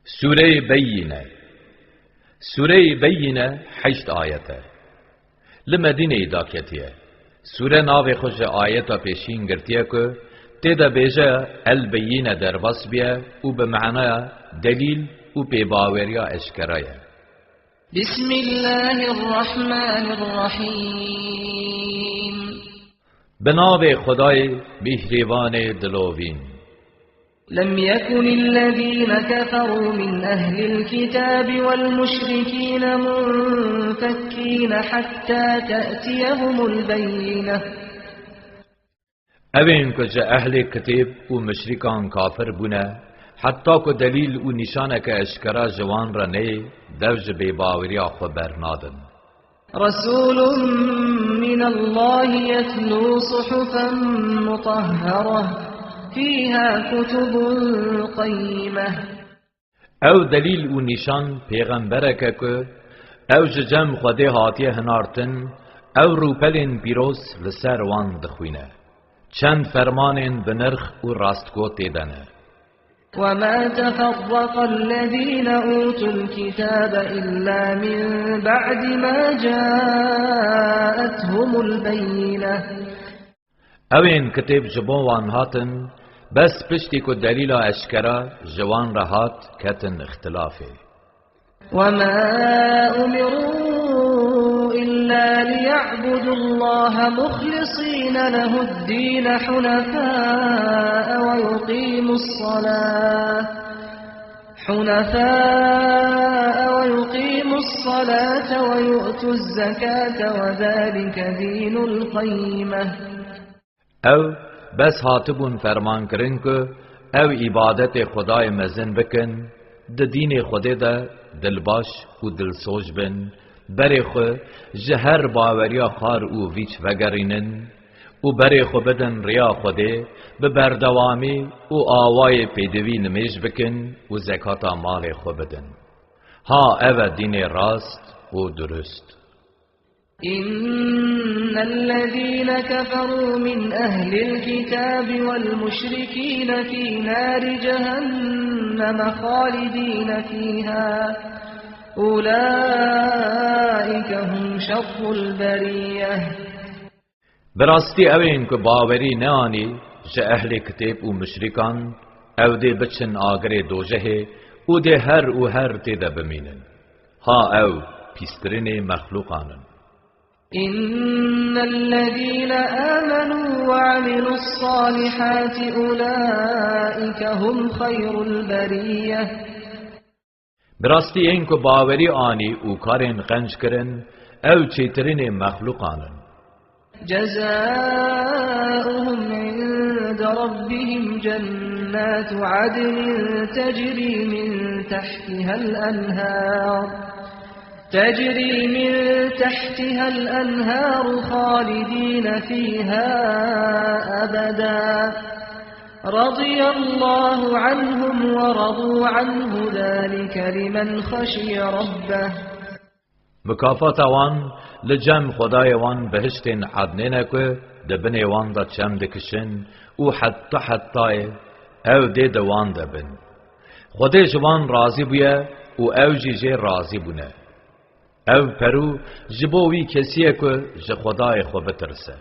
سوره بینه. سوره بینه 8 آیته. لمدینه داکتیه. سوره ناوی خوش آیتا پیشین گرتیه که تیدا بیجه البینه در بس بیه و بمعنى دلیل و پیباوریا اشکرایه. بسم الله الرحمن الرحیم. بناوی خدای مهربان دلوین. لم يكن الذين كفروا من أهل الكتاب والمشركين منفكين حتى تأتيهم البينة. اوین که اهل کتاب و مشرکان کافر بونه حتی که دلیل و نشانه که اشکرا جوان را نه دوج بیباوریا خبر نادن. رسول من الله يتلو صحفا مطهرة فيها كتب قيمة. او دلیل و نشان پیغمبره که او جم خوده هاتیه هنارتن او روپلین پیروز لسر وان دخوینه چند فرمانین بنرخ و راستگو تیدنه. وما تفرق الذين أوتوا الكتاب إلا من بعد ما جاءتهم البينة. اوین کتاب جبوان هاتن بس پشتی که دلیل اشکرا جوان را هات کتن اختلافه. وما أمروا إلا ليعبدوا الله مخلصين له الدين حنفاء ويقيموا الصلاة ويؤتوا الزكاة وذلك دين القيمة. او بس هاتبون فرمان کرن که او عبادت خدای مزن بکن د دین خود ده دلباش و دلسوج بن بری خو جهر باوریا خار او ویچ وگرینن و بری خو بدن ریا خوده به بردوامی و آوای پیدوی نمیش بکن و زکاتا مال خو بدن. ها او دین راست و درست. إن الذين كفروا من أهل الكتاب والمشركين في نار جهنم خالدين فيها أولئك هم شر البرية. براستی اوین که باوری نانی جه اهل کتاب و مشرکان او ده بچن آگر دوجه او ده هر و هر تیده بمینن. ها او پیسترین مخلوقانن. إن الذين آمنوا وعملوا الصالحات أولئك هم خير البرية. براستی این که باوری آنی او کارین قنج کرن او چیترین مخلوقانن. جزاؤهم عند ربهم جنات عدن تجري من تحتها الأنهار خالدين فيها أبدا رضي الله عنهم ورضوا عنه ذلك لمن خشي ربه. مکافات وان لجم خدای وان بهشتین عدنینه که دبنی وان دا چم دکشن و حتی او دی دوان دبن. خودی جوان راضی بویه و او جیجه راضی بونه. او پرو جبوی کسیه که ج خدای خو بترسه.